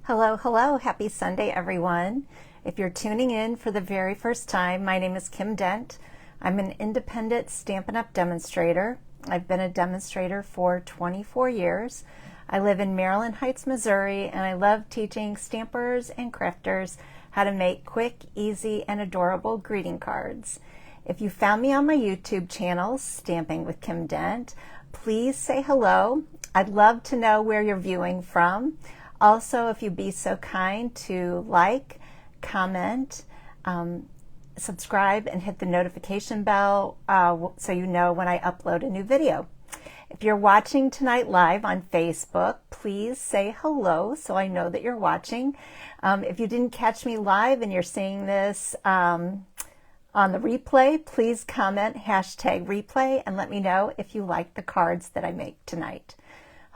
Hello, hello. Happy Sunday, everyone. If you're tuning in for the very first time, my name is Kim Dent. I'm an independent Stampin' Up! Demonstrator. I've been a demonstrator for 24 years. I live in Maryland Heights, Missouri, and I love teaching stampers and crafters how to make quick, easy, and adorable greeting cards. If you found me on my YouTube channel, Stamping with Kim Dent, please say hello. I'd love to know where you're viewing from. Also, if you'd be so kind to like, comment, subscribe, and hit the notification bell so you know when I upload a new video. If you're watching tonight live on Facebook, please say hello so I know that you're watching. If you didn't catch me live and you're seeing this on the replay, please comment #replay and let me know if you like the cards that I make tonight.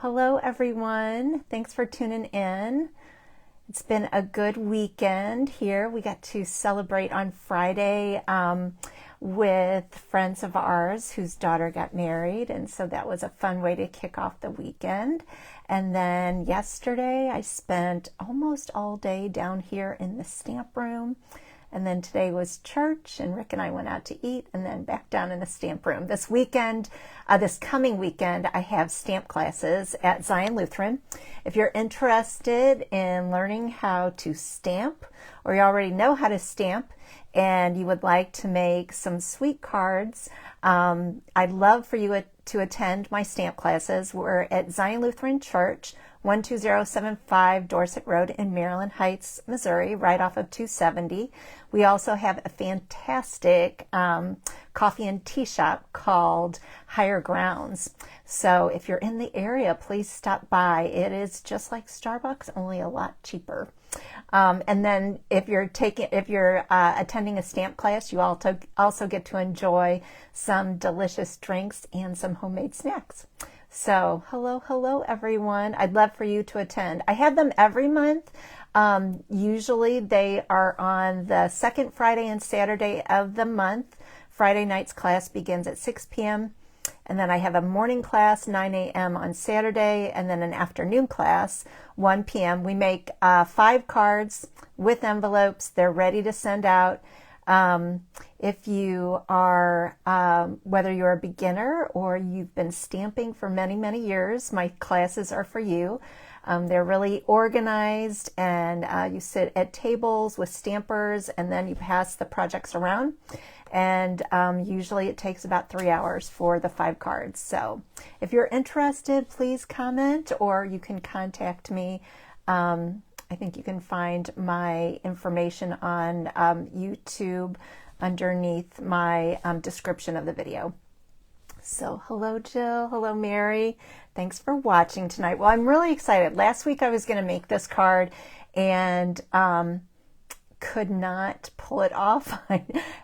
Hello everyone, thanks for tuning in. It's been a good weekend here. We got to celebrate on Friday with friends of ours whose daughter got married, and so that was a fun way to kick off the weekend. And then yesterday I spent almost all day down here in the stamp room. And then today was church, and Rick and I went out to eat, and then back down in the stamp room. This weekend, this coming weekend, I have stamp classes at Zion Lutheran. If you're interested in learning how to stamp, or you already know how to stamp, and you would like to make some sweet cards, I'd love for you to attend my stamp classes. We're at Zion Lutheran Church, 12075 Dorset Road in Maryland Heights, Missouri, right off of 270. We also have a fantastic coffee and tea shop called Higher Grounds. So if you're in the area, please stop by. It is just like Starbucks, only a lot cheaper. And then if you're attending a stamp class, you also get to enjoy some delicious drinks and some homemade snacks. So hello everyone. I'd love for you to attend. I have them every month. Usually they are on the second Friday and Saturday of the month. Friday night's class begins at 6 p.m. And then I have a morning class, 9 a.m. on Saturday, and then an afternoon class, 1 p.m. We make 5 cards with envelopes. They're ready to send out. If you are, whether you're a beginner or you've been stamping for many years, my classes are for you. They're really organized, and you sit at tables with stampers, and then you pass the projects around. And usually it takes about 3 hours for the 5 cards. So if you're interested, please comment, or you can contact me. I think you can find my information on YouTube underneath my description of the video. So hello Jill, hello Mary, thanks for watching tonight. Well, I'm really excited. Last week I was going to make this card and could not pull it off.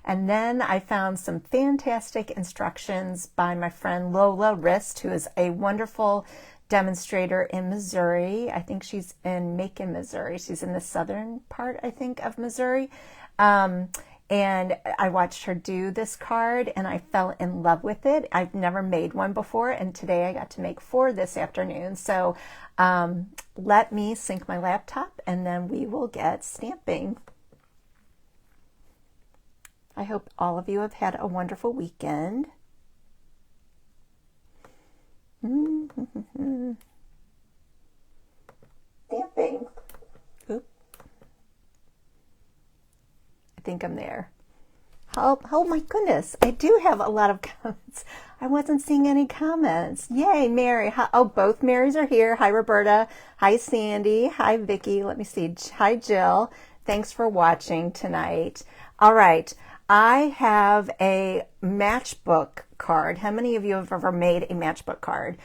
And then I found some fantastic instructions by my friend Lola Rist, who is a wonderful demonstrator in Missouri. I think she's in Macon, Missouri. She's in the southern part, I think, of Missouri. And I watched her do this card and I fell in love with it. I've never made one before, and today I got to make 4 this afternoon. So let me sync my laptop and then we will get stamping. I hope all of you have had a wonderful weekend. Stamping. Oop. I think I'm there. Oh my goodness, I do have a lot of comments. I wasn't seeing any comments. Yay, Mary. Oh, both Marys are here. Hi, Roberta. Hi, Sandy. Hi, Vicki. Let me see. Hi, Jill. Thanks for watching tonight. All right. I have a matchbook card. How many of you have ever made a matchbook card?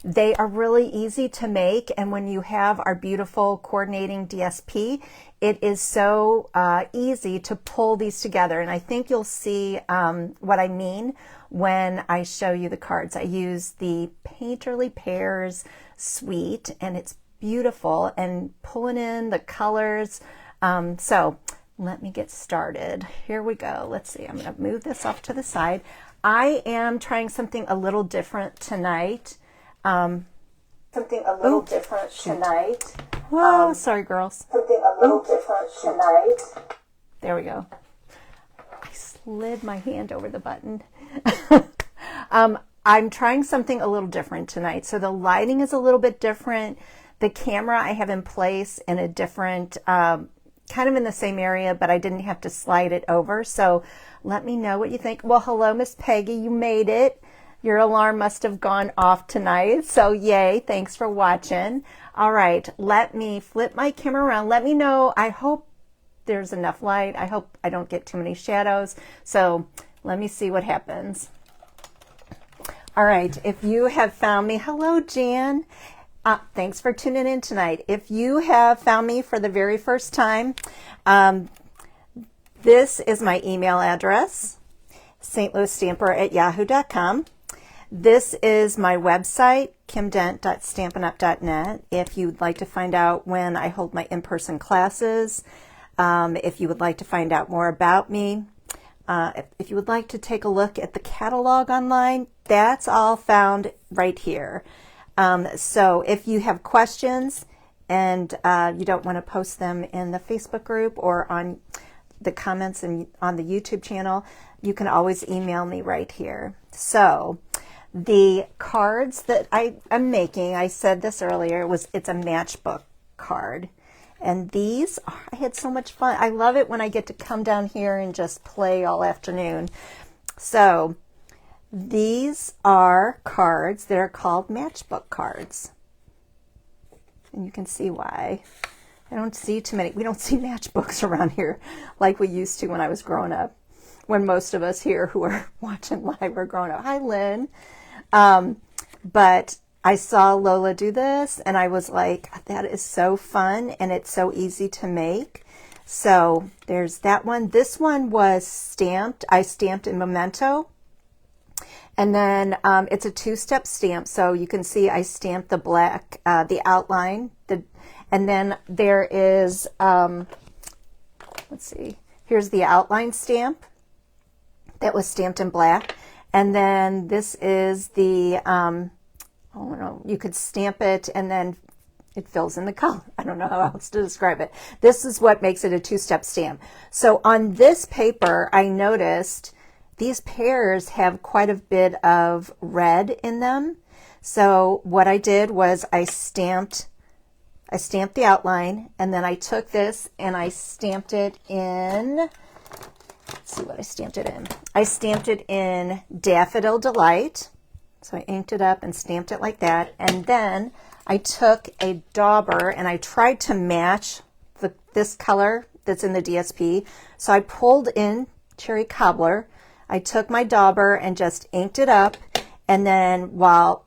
They are really easy to make, and when you have our beautiful coordinating DSP, it is so easy to pull these together. And I think you'll see what I mean when I show you the cards. I use the Painterly Pears suite, and it's beautiful, and pulling in the colors. So let me get started. Here we go. Let's see. I'm going to move this off to the side. I am trying something a little different tonight. Tonight. Whoa, sorry girls. Something a little different tonight. There we go. I slid my hand over the button. I'm trying something a little different tonight. So the lighting is a little bit different. The camera I have in place in a different, kind of in the same area, but I didn't have to slide it over. So let me know what you think. Well, hello, Miss Peggy, you made it. Your alarm must have gone off tonight. So yay, thanks for watching. All right, let me flip my camera around. Let me know. I hope there's enough light. I hope I don't get too many shadows. So let me see what happens. All right, if you have found me, hello, Jan. Thanks for tuning in tonight. If you have found me for the very first time, this is my email address, stlouisstamper@yahoo.com. This is my website, kimdent.stampinup.net. If you'd like to find out when I hold my in-person classes, if you would like to find out more about me, if you would like to take a look at the catalog online, that's all found right here. So if you have questions and you don't want to post them in the Facebook group or on the comments and on the YouTube channel, you can always email me right here. So the cards that I'm making, I said this earlier, it's a matchbook card. And these, I had so much fun. I love it when I get to come down here and just play all afternoon. So these are cards that are called matchbook cards. And you can see why. I don't see too many. We don't see matchbooks around here like we used to when I was growing up. When most of us here who are watching live were growing up. Hi, Lynn. But I saw Lola do this and I was like, that is so fun and it's so easy to make. So there's that one. This one was stamped. I stamped in Memento. And then it's a two-step stamp. So you can see I stamped the black, the outline. And then there is, let's see, here's the outline stamp that was stamped in black. And then this is the, oh no, you could stamp it and then it fills in the color. I don't know how else to describe it. This is what makes it a two-step stamp. So on this paper, I noticed these pears have quite a bit of red in them. So what I did was I stamped the outline, and then I took this and I stamped it in, let's see what I stamped it in. I stamped it in Daffodil Delight. So I inked it up and stamped it like that. And then I took a dauber and I tried to match this color that's in the DSP. So I pulled in Cherry Cobbler. I took my dauber and just inked it up. And then while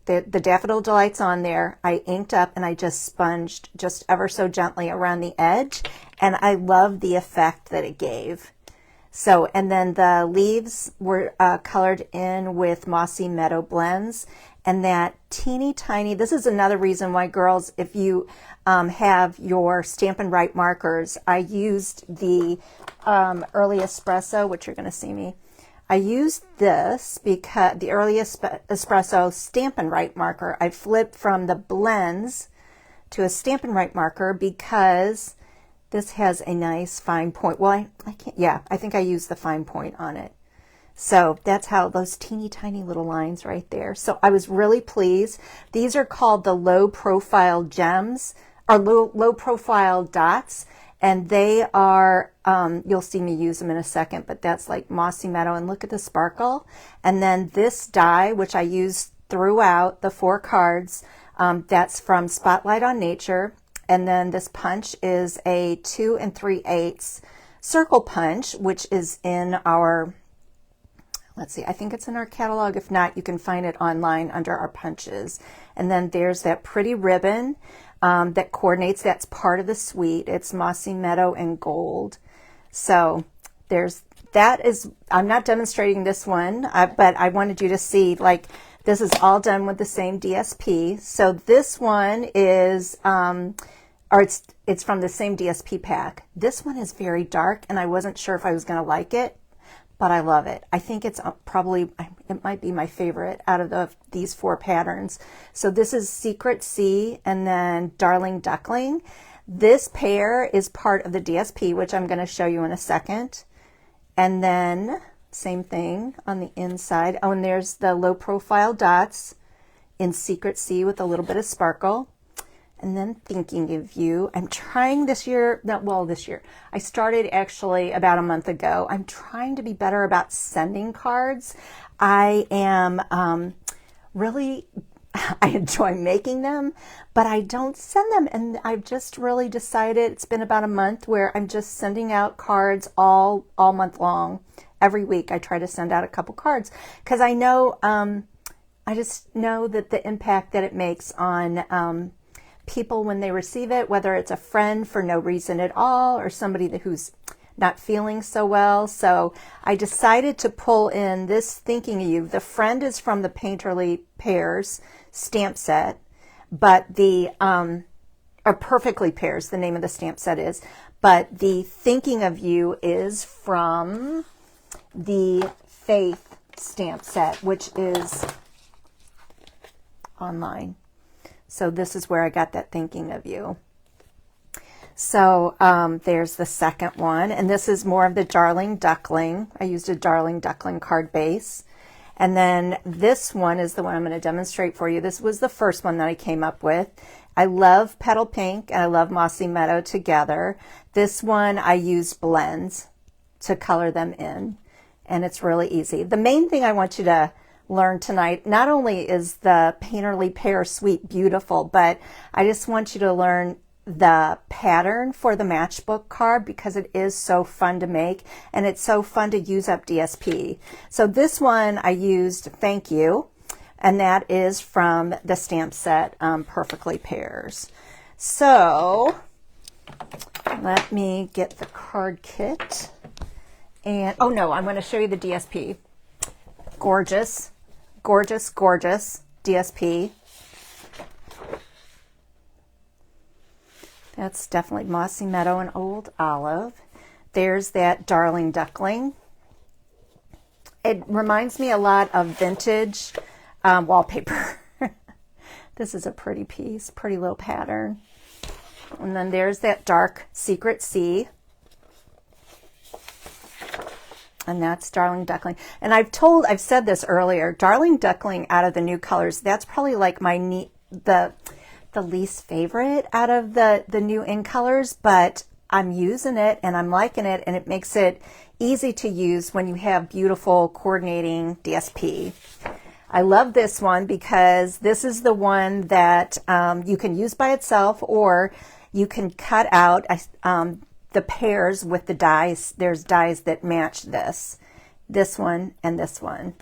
the Daffodil Delight's on there, I inked up and I just sponged just ever so gently around the edge. And I love the effect that it gave. So, and then the leaves were colored in with Mossy Meadow blends, and that teeny tiny, this is another reason why girls, if you have your Stampin' Right markers, I used the Early Espresso, which you're going to see me. I used this because the Early Espresso Stampin' Right marker, I flipped from the blends to a Stampin' Right marker because this has a nice fine point. Well, I can't, yeah, I think I used the fine point on it. So that's how those teeny tiny little lines right there. So I was really pleased. These are called the low profile gems or low profile dots. And they are, you'll see me use them in a second, but that's like Mossy Meadow, and look at the sparkle. And then this die, which I used throughout the 4 cards, that's from Spotlight on Nature. And then this punch is a 2 3/8 circle punch, which is in our, let's see, I think it's in our catalog. If not, you can find it online under our punches. And then there's that pretty ribbon that coordinates. That's part of the suite. It's Mossy Meadow and Gold. So there's, that is, I'm not demonstrating this one, but I wanted you to see, like, this is all done with the same DSP. So this one is, or it's from the same DSP pack. This one is very dark, and I wasn't sure if I was going to like it, but I love it. I think it's probably, it might be my favorite out of these 4 patterns. So this is Secret Sea and then Darling Duckling. This pair is part of the DSP, which I'm going to show you in a second. And then same thing on the inside. Oh, and there's the low profile dots in Secret Sea with a little bit of sparkle. And then Thinking of You. I'm trying this year, this year. I started actually about a month ago. I'm trying to be better about sending cards. I am really, I enjoy making them, but I don't send them. And I've just really decided, it's been about a month where I'm just sending out cards all month long. Every week I try to send out a couple cards because I know, I just know that the impact that it makes on people when they receive it, whether it's a friend for no reason at all or somebody who's not feeling so well. So I decided to pull in this Thinking of You. The friend is from the Painterly Pears stamp set, but or Perfectly Pears, the name of the stamp set is, but the Thinking of You is from the Faith stamp set, which is online. So this is where I got that Thinking of You. So there's the second one, and this is more of the Darling Duckling. I used a Darling Duckling card base. And then this one is the one I'm going to demonstrate for you. This was the first one that I came up with. I love Petal Pink and I love Mossy Meadow together. This one I used blends to color them in, and it's really easy. The main thing I want you to learn tonight, not only is the Painterly Pear Suite beautiful, but I just want you to learn the pattern for the matchbook card because it is so fun to make and it's so fun to use up DSP. So this one I used Thank You, and that is from the stamp set Perfectly Pears. So let me get the card kit, and oh no, I'm going to show you the DSP. Gorgeous, gorgeous, gorgeous DSP. That's definitely Mossy Meadow and Old Olive. There's that Darling Duckling. It reminds me a lot of vintage wallpaper. This is a pretty piece, pretty little pattern. And then there's that dark Secret Sea. And that's Darling Duckling. And I've said this earlier, Darling Duckling out of the new colors, that's probably like my the least favorite out of the new in colors, but I'm using it and I'm liking it, and it makes it easy to use when you have beautiful coordinating DSP. I love this one because this is the one that you can use by itself, or you can cut out the pairs with the dies. There's dies that match this one, and this one.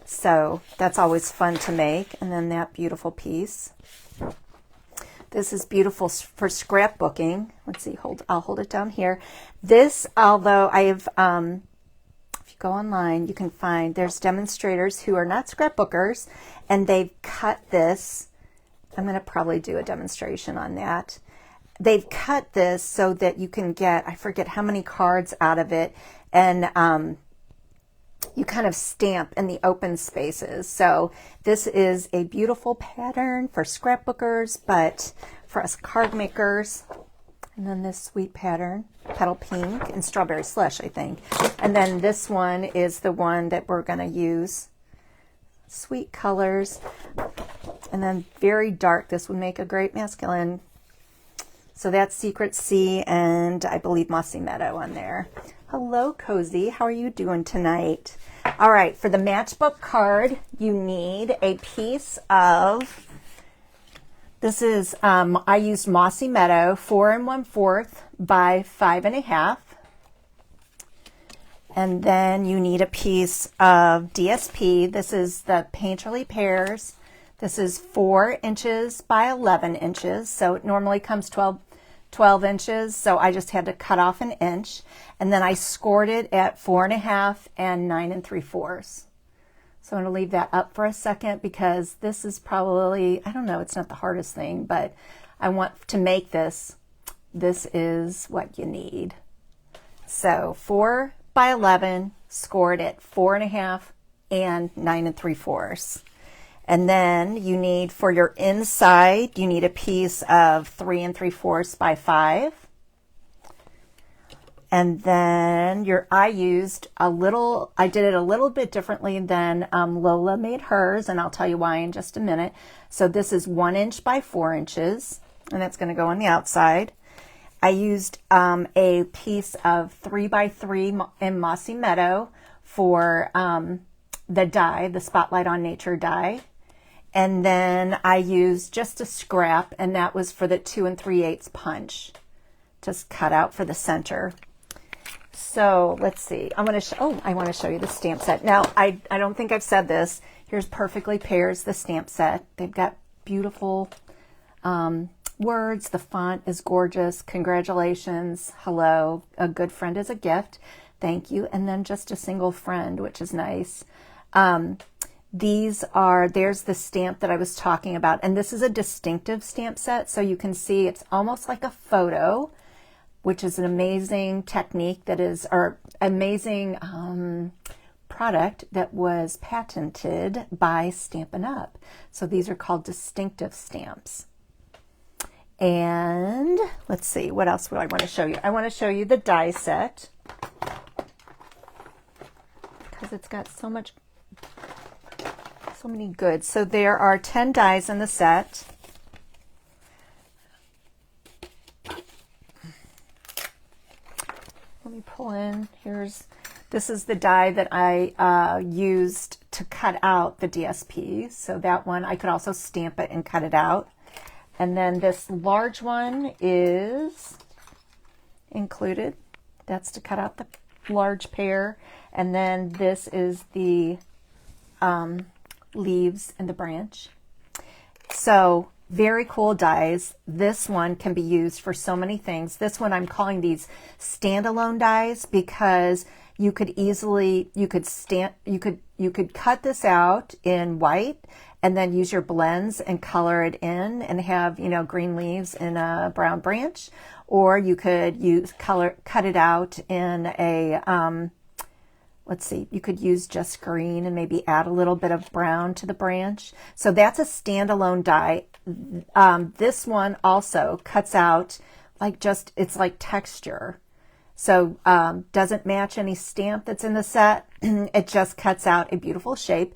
So that's always fun to make. And then that beautiful piece. This is beautiful for scrapbooking. Let's see, I'll hold it down here. This, although I have, if you go online, you can find there's demonstrators who are not scrapbookers, and they've cut this. I'm going to probably do a demonstration on that. They've cut this so that you can get, I forget how many cards out of it, and you kind of stamp in the open spaces. So this is a beautiful pattern for scrapbookers, but for us card makers. And then this sweet pattern, Petal Pink and Strawberry Slush, I think. And then this one is the one that we're going to use. Sweet colors. And then very dark. This would make a great masculine. So that's Secret Sea and I believe Mossy Meadow on there. Hello, Cozy. How are you doing tonight? All right, for the matchbook card, you need a piece of, this is, I used Mossy Meadow 4 1/4 by 5 1/2. And then you need a piece of DSP. This is the Painterly Pears. This is 4 inches by 11 inches. So it normally comes 12 inches. So I just had to cut off an inch. And then I scored it at 4 1/2 and 9 3/4. So I'm going to leave that up for a second because this is probably, I don't know, it's not the hardest thing, but I want to make this. This is what you need. So 4 by 11, scored at 4.5 and 9 3/4. And then you need, for your inside, you need a piece of 3 3/4 by 5. And then I did it a little bit differently than Lola made hers, and I'll tell you why in just a minute. So this is 1 inch by 4 inches, and that's going to go on the outside. I used a piece of 3 by 3 in Mossy Meadow for the die, the Spotlight on Nature die. And then I used just a scrap, and that was for the 2 3/8 punch, just cut out for the center. So let's see. I want to show you the stamp set. Now, I don't think I've said this. Here's Perfectly Pears, the stamp set. They've got beautiful words. The font is gorgeous. Congratulations. Hello. A good friend is a gift. Thank you. And then just a single friend, which is nice. There's the stamp that I was talking about. And this is a distinctive stamp set. So you can see it's almost like a photo, which is an amazing technique amazing product that was patented by Stampin' Up. So these are called distinctive stamps. And let's see, what else do I want to show you? I want to show you the die set because it's got so many goods. So there are 10 dies in the set. Let me pull in. This is the die that I used to cut out the DSP. So that one, I could also stamp it and cut it out. And then this large one is included. That's to cut out the large pear. And then this is the leaves and the branch. So very cool dies. This one can be used for so many things. This one I'm calling these standalone dies because you could cut this out in white and then use your blends and color it in and have, green leaves in a brown branch, or you could cut it out in a you could use just green and maybe add a little bit of brown to the branch. So that's a standalone die. This one also cuts out it's like texture. So doesn't match any stamp that's in the set. It just cuts out a beautiful shape.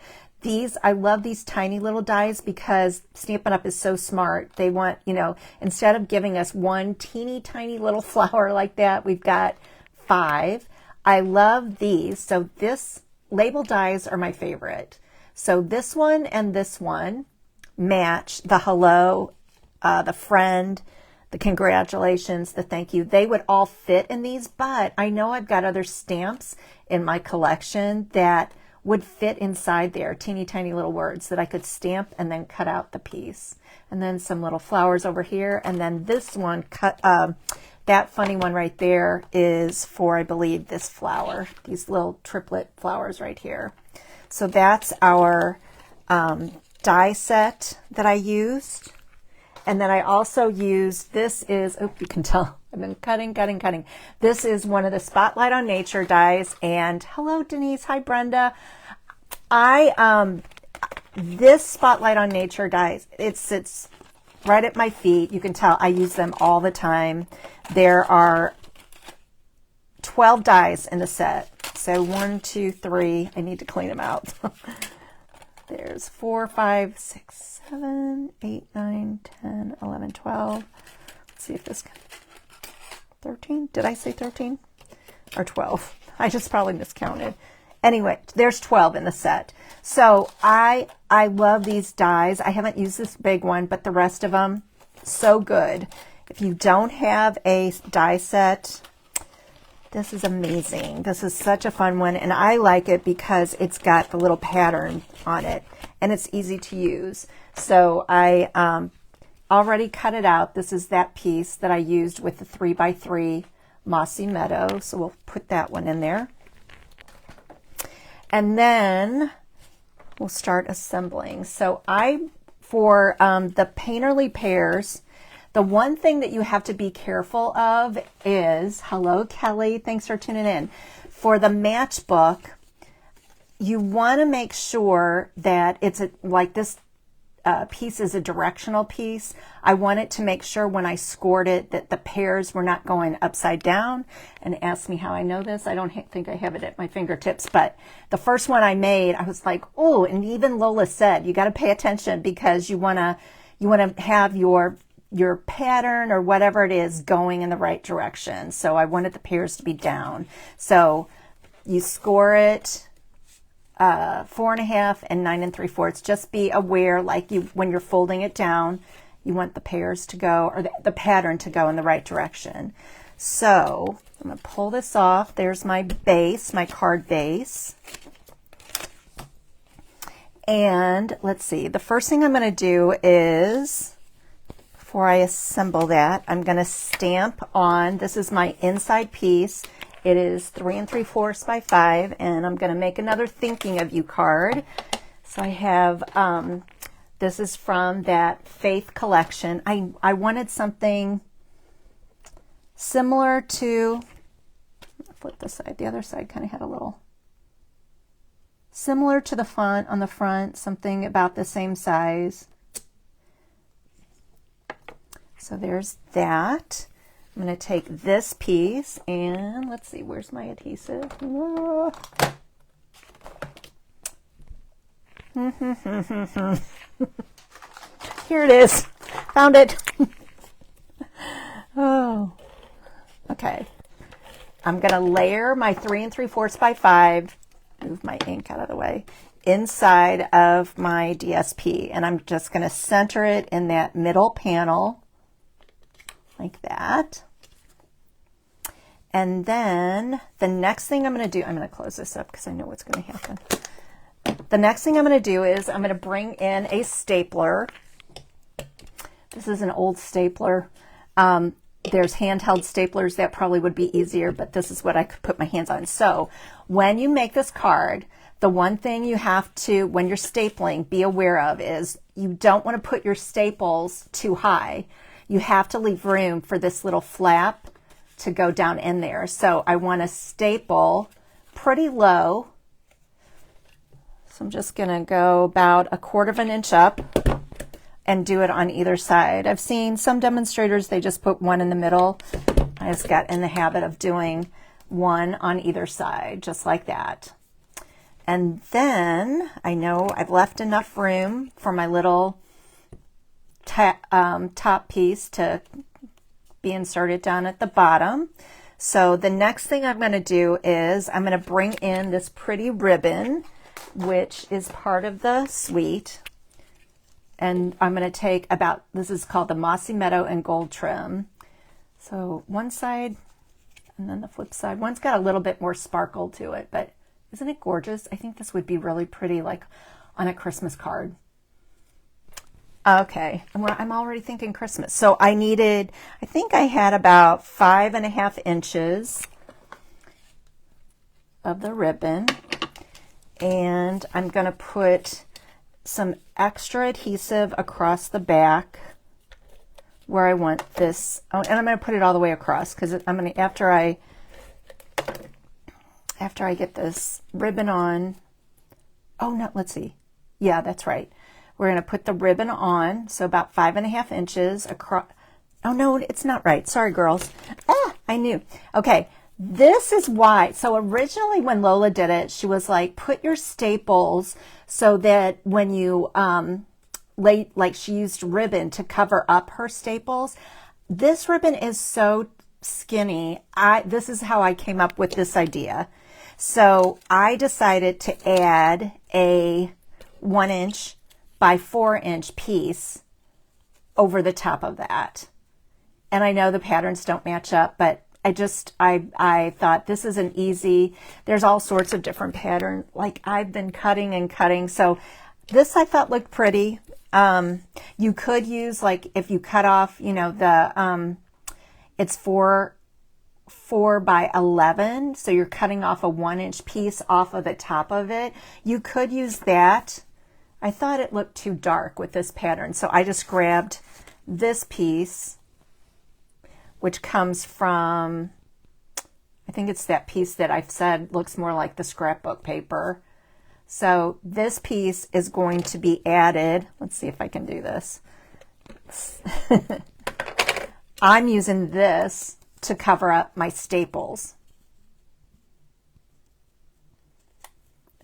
I love these tiny little dies because Stampin' Up! Is so smart. They want, instead of giving us one teeny tiny little flower like that, we've got 5. I love these. So this label dies are my favorite. So this one and this one match the hello, the friend, the congratulations, the thank you. They would all fit in these, but I know I've got other stamps in my collection that would fit inside there, teeny tiny little words that I could stamp and then cut out the piece. And then some little flowers over here. And then this one that funny one right there is for, I believe, this flower, these little triplet flowers right here. So that's our die set that I used. And then I also used, you can tell I've been cutting. This is one of the Spotlight on Nature dies. And hello, Denise. Hi, Brenda. This Spotlight on Nature dies, it sits right at my feet. You can tell I use them all the time. There are 12 dies in the set. So 1, 2, 3. I need to clean them out. There's 4, 5, 6, 7, 8, 9, 10, 11, 12. Let's see if this 13. Did I say 13 or 12? I just probably miscounted. Anyway, there's 12 in the set. So I love these dies. I haven't used this big one, but the rest of them, so good. If you don't have a die set, this is amazing. This is such a fun one, and I like it because it's got the little pattern on it, and it's easy to use. So I already cut it out. This is that piece that I used with the 3 by 3 Mossy Meadow, so we'll put that one in there. And then we'll start assembling. So for the Painterly Pears, the one thing that you have to be careful of is, hello, Kelly, thanks for tuning in. for the matchbook, you want to make sure that it's like this piece is a directional piece. I wanted to make sure when I scored it that the pears were not going upside down. And ask me how I know this. I don't think I have it at my fingertips, but the first one I made, I was like, oh, and even Lola said, you got to pay attention because you want to have your pattern or whatever it is going in the right direction. So I wanted the pears to be down. So you score it 4.5 and 9 3/4. Just be aware, like when you're folding it down, you want the pears to go, or the pattern to go in the right direction. So I'm going to pull this off. There's my base, my card base. And let's see, the first thing I'm going to do is, before I assemble that, I'm going to stamp on, this is my inside piece. It is 3 3/4 by 5, and I'm going to make another thinking of you card. So I have, this is from that Faith collection. I wanted something similar to, flip this side, the other side kind of had a little, similar to the font on the front, something about the same size. So there's that. I'm going to take this piece and let's see, where's my adhesive? Here it is. Found it. Oh, okay. I'm going to layer my 3 3/4 by 5, move my ink out of the way, inside of my DSP. And I'm just going to center it in that middle panel like that. And then the next thing I'm going to do, I'm going to close this up because I know what's going to happen. The next thing I'm going to do is I'm going to bring in a stapler. This is an old stapler. There's handheld staplers that probably would be easier, but this is what I could put my hands on. So when you make this card, the one thing you have to, when you're stapling, be aware of is you don't want to put your staples too high. You have to leave room for this little flap to go down in there. So I want to staple pretty low. So I'm just going to go about 1/4 inch up and do it on either side. I've seen some demonstrators, they just put one in the middle. I just got in the habit of doing one on either side, just like that. And then I know I've left enough room for my little top piece to be inserted down at the bottom. So the next thing I'm going to do is I'm going to bring in this pretty ribbon, which is part of the suite. And I'm going to take about, this is called the Mossy Meadow and Gold Trim. So one side and then the flip side. One's got a little bit more sparkle to it, but isn't it gorgeous? I think this would be really pretty, like on a Christmas card. Okay, I'm already thinking Christmas. So I needed, I think I had about 5.5 inches of the ribbon. And I'm going to put some extra adhesive across the back where I want this. Oh, and I'm going to put it all the way across because I'm going to, after I get this ribbon on, oh no, let's see. Yeah, that's right. We're going to put the ribbon on, so about 5.5 inches across. Oh no, it's not right. Sorry, girls. Ah, I knew. Okay, this is why. So originally when Lola did it, she was like, put your staples so that when you like she used ribbon to cover up her staples. This ribbon is so skinny. This is how I came up with this idea. So I decided to add a 1 inch by 4 inch piece over the top of that. And I know the patterns don't match up, but I thought this is an easy, there's all sorts of different patterns. Like I've been cutting and cutting. So this I thought looked pretty. You could use, like if you cut off, you know, the, it's 4 by 11. So you're cutting off a 1 inch piece off of the top of it. You could use that. I thought it looked too dark with this pattern. So I just grabbed this piece, which comes from, I think it's that piece that I've said looks more like the scrapbook paper. So this piece is going to be added. Let's see if I can do this. I'm using this to cover up my staples.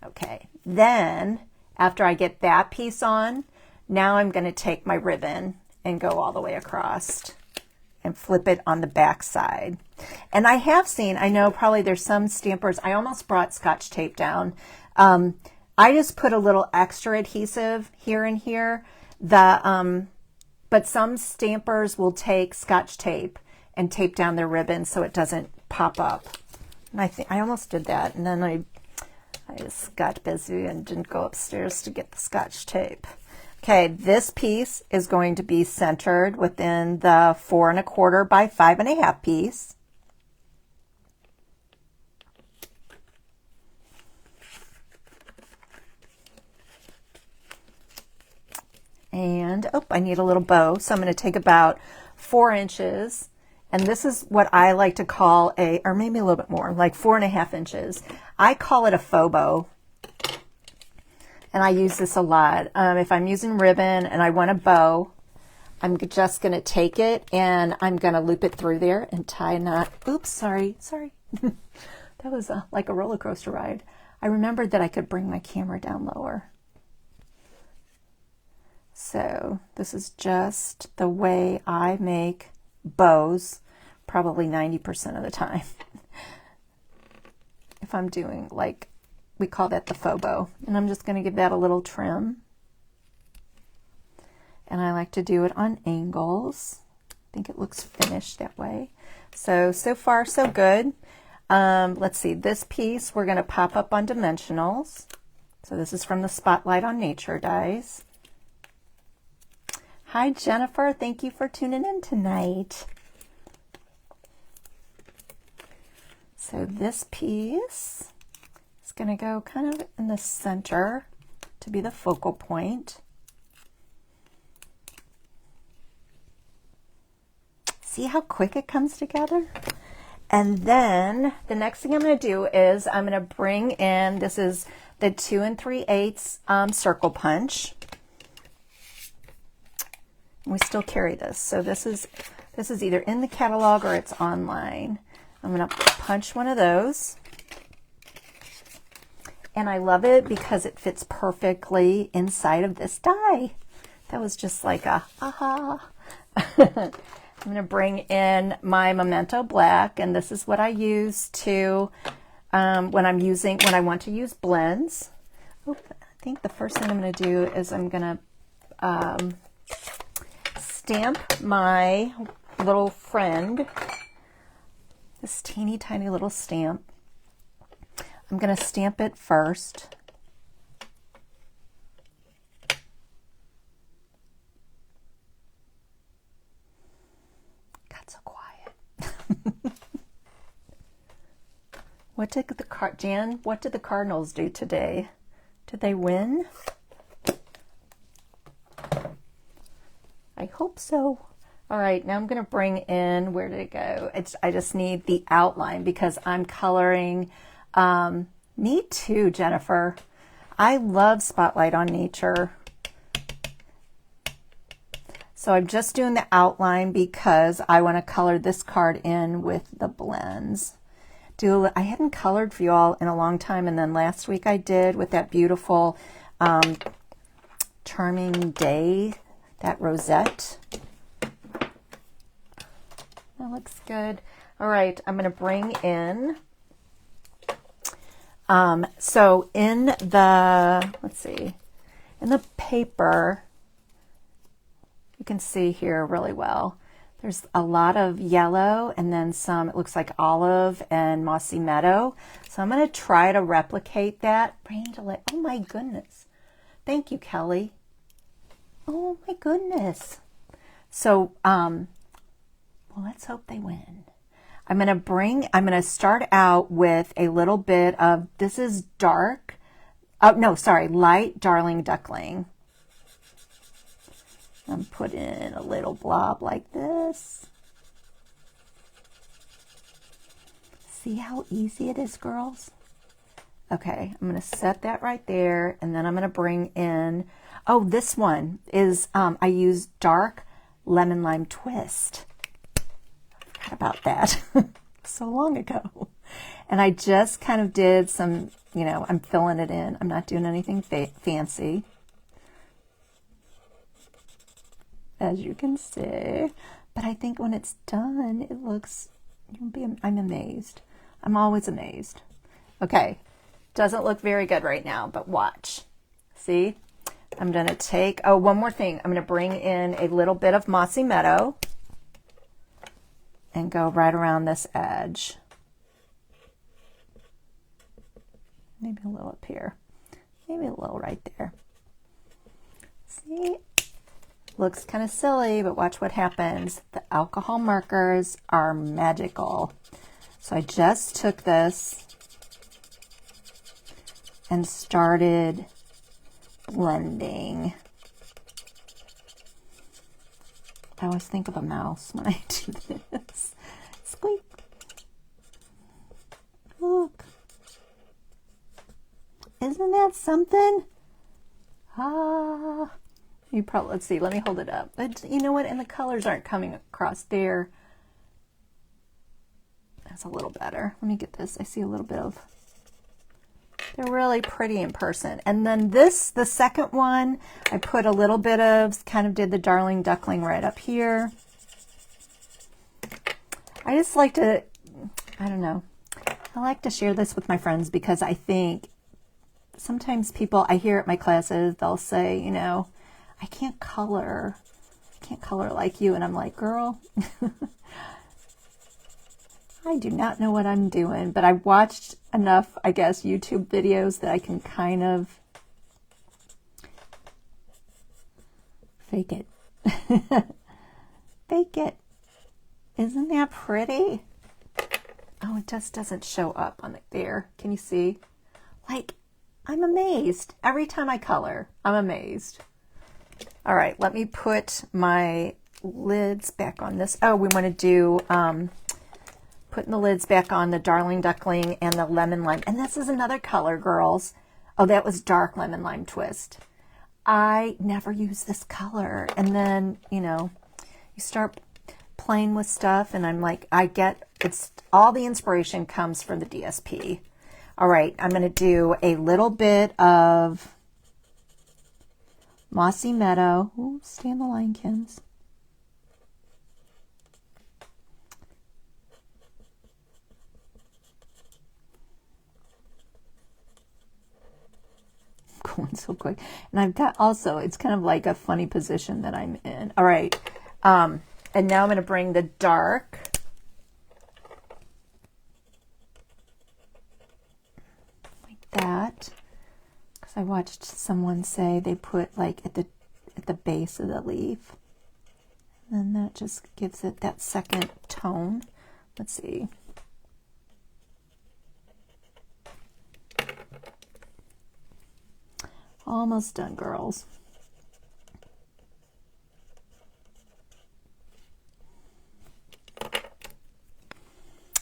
Okay, then after I get that piece on, now I'm going to take my ribbon and go all the way across and flip it on the back side. And I have seen, I know probably there's some stampers, I almost brought Scotch tape down. I just put a little extra adhesive here and here. But some stampers will take Scotch tape and tape down their ribbon so it doesn't pop up. And I almost did that, and then I just got busy and didn't go upstairs to get the Scotch tape. Okay, this piece is going to be centered within the 4 1/4 by 5 1/2 piece. And, oh, I need a little bow. So I'm going to take about 4 inches. And this is what I like to call or maybe a little bit more, like 4 1/2 inches. I call it a faux bow. And I use this a lot. If I'm using ribbon and I want a bow, I'm just going to take it and I'm going to loop it through there and tie a knot. Oops, sorry. That was like a roller coaster ride. I remembered that I could bring my camera down lower. So this is just the way I make bows, probably 90% of the time. If I'm doing, like, we call that the faux bow. And I'm just going to give that a little trim. And I like to do it on angles. I think it looks finished that way. So far, so good. Let's see, this piece we're going to pop up on dimensionals. So this is from the Spotlight on Nature dies. Hi, Jennifer. Thank you for tuning in tonight. So this piece is going to go kind of in the center to be the focal point. See how quick it comes together? And then the next thing I'm going to do is I'm going to bring in, this is the 2 3/8 circle punch. We still carry this. So this is either in the catalog or it's online. I'm going to punch one of those. And I love it because it fits perfectly inside of this die. That was just like a aha. I'm going to bring in my Memento Black, and this is what I use to when I want to use blends. I think the first thing I'm going to do is I'm going to stamp my little friend, this teeny tiny little stamp. I'm going to stamp it first. Got so quiet. What did Jan, what did the Cardinals do today? Did they win? I hope so. All right, now I'm going to bring in, where did it go? I just need the outline because I'm coloring. Me too, Jennifer. I love Spotlight on Nature. So I'm just doing the outline because I want to color this card in with the blends. I hadn't colored for you all in a long time, and then last week I did with that beautiful Charming Day, that rosette. That looks good. All right, I'm going to bring in, so in the, let's see, in the paper, you can see here really well. There's a lot of yellow and then some, it looks like olive and mossy meadow. So I'm going to try to replicate that. Oh my goodness. Thank you, Kelly. Oh my goodness. So, well, let's hope they win. I'm going to start out with a little bit of, this is dark. Oh, no, sorry, light Darling Duckling. And put in a little blob like this. See how easy it is, girls? Okay, I'm going to set that right there, and then I'm going to bring in, oh, this one is, I use dark lemon lime twist. I forgot about that so long ago. And I just kind of did some, you know, I'm filling it in. I'm not doing anything fancy, as you can see. But I think when it's done, it looks, I'm amazed. I'm always amazed. Okay, doesn't look very good right now, but watch. See? I'm going to take, oh, one more thing. I'm going to bring in a little bit of Mossy Meadow and go right around this edge. Maybe a little up here. Maybe a little right there. See? Looks kind of silly, but watch what happens. The alcohol markers are magical. So I just took this and started blending. I always think of a mouse when I do this. Squeak. Look. Isn't that something? Ah. You probably, let's see, let me hold it up. But you know what? And the colors aren't coming across there. That's a little better. Let me get this. I see a little bit of, they're really pretty in person. And then this, the second one, I put a little bit of, kind of did the Darling Duckling right up here. I just like to, I don't know. I like to share this with my friends because I think sometimes people, I hear at my classes, they'll say, you know, I can't color like you. And I'm like, girl, I do not know what I'm doing, but I've watched enough, I guess, YouTube videos that I can kind of fake it. Fake it. Isn't that pretty? Oh, it just doesn't show up on it there. Can you see? Like, I'm amazed. Every time I color, I'm amazed. All right, let me put my lids back on this. Oh, we want to do putting the lids back on the Darling Duckling and the Lemon Lime. And this is another color, girls. Oh, that was dark Lemon Lime Twist. I never use this color. And then, you know, you start playing with stuff and I'm like, it's all the inspiration comes from the DSP. All right, I'm going to do a little bit of Mossy Meadow. Ooh, stay on the line, Kims. Going so quick. And I've got also, it's kind of like a funny position that I'm in. All right. And now I'm going to bring the dark. Like that. Because I watched someone say they put like at the base of the leaf. And then that just gives it that second tone. Let's see. Almost done, girls.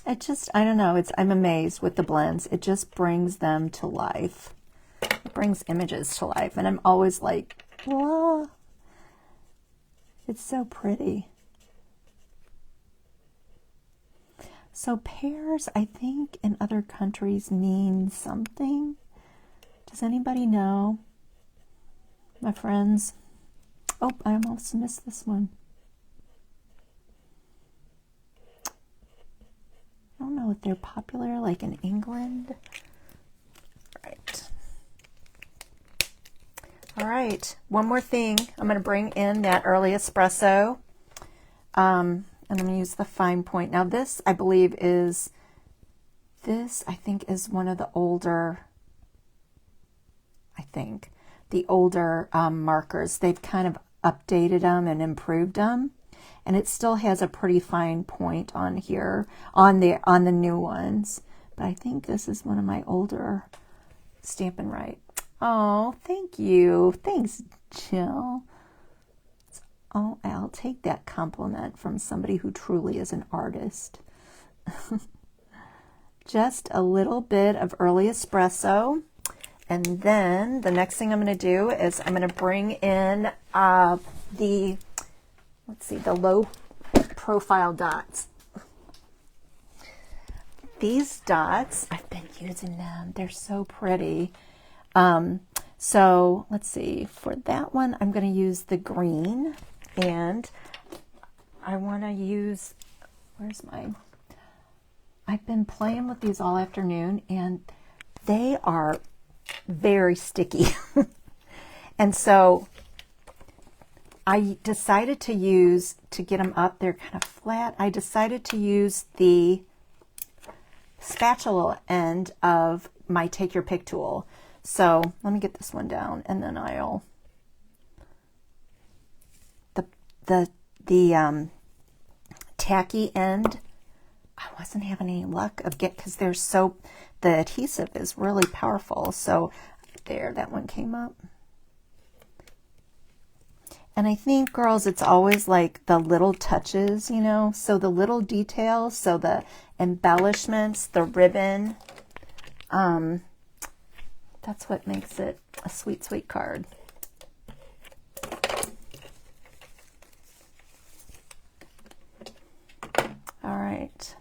It just, I don't know, I'm amazed with the blends. It just brings them to life. It brings images to life. And I'm always like, whoa, it's so pretty. So pears, I think in other countries mean something. Does anybody know? My friends. Oh, I almost missed this one. I don't know if they're popular like in England. Right. All right. One more thing. I'm going to bring in that early espresso. And I'm going to use the fine point. Now this, I believe, is one of the older, the older markers. They've kind of updated them and improved them, and it still has a pretty fine point on here on the new ones. But I think this is one of my older Stampin' Right. Oh, thank you. Thanks, Jill. Oh, I'll take that compliment from somebody who truly is an artist. just a little bit of early espresso. And then the next thing I'm going to do is I'm going to bring in the low profile dots. These dots, I've been using them. They're so pretty. So let's see, for that one, I'm going to use the green, and I want to use, I've been playing with these all afternoon, and they are very sticky. And so I decided to get them up, they're kind of flat, I decided to use the spatula end of my Take Your Pick tool. So let me get this one down, and then I'll the tacky end. I wasn't having any luck of because the adhesive is really powerful. So there, that one came up. And I think, girls, it's always like the little touches, you know, so the little details, so the embellishments, the ribbon, that's what makes it a sweet, sweet card. All right.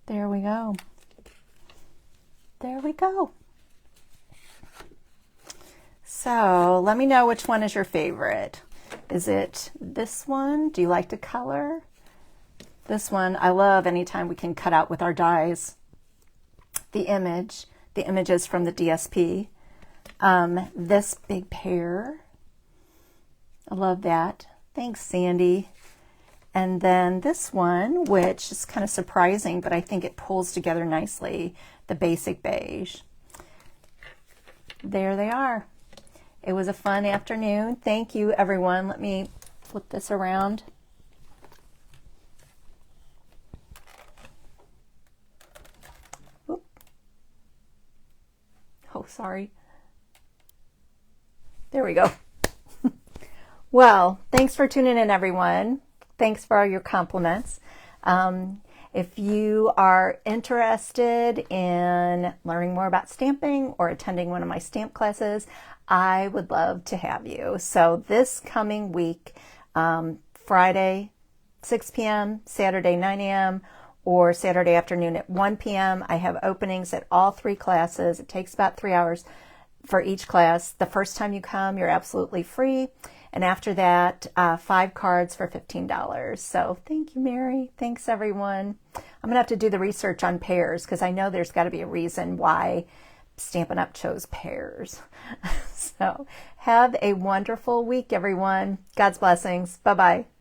There we go. There we go. So let me know which one is your favorite. Is it this one? Do you like to color? This one, I love anytime we can cut out with our dies the images from the DSP. This big pear, I love that. Thanks, Sandy. And then this one, which is kind of surprising, but I think it pulls together nicely, the basic beige. There they are. It was a fun afternoon. Thank you, everyone. Let me flip this around. Oop. Oh, sorry. There we go. Well, thanks for tuning in, everyone. Thanks for all your compliments. If you are interested in learning more about stamping or attending one of my stamp classes, I would love to have you. So this coming week, Friday, 6 p.m., Saturday, 9 a.m., or Saturday afternoon at 1 p.m., I have openings at all 3 classes. It takes about 3 hours for each class. The first time you come, you're absolutely free. And after that, 5 cards for $15. So thank you, Mary. Thanks, everyone. I'm going to have to do the research on Pears because I know there's got to be a reason why Stampin' Up! Chose Pears. So have a wonderful week, everyone. God's blessings. Bye-bye.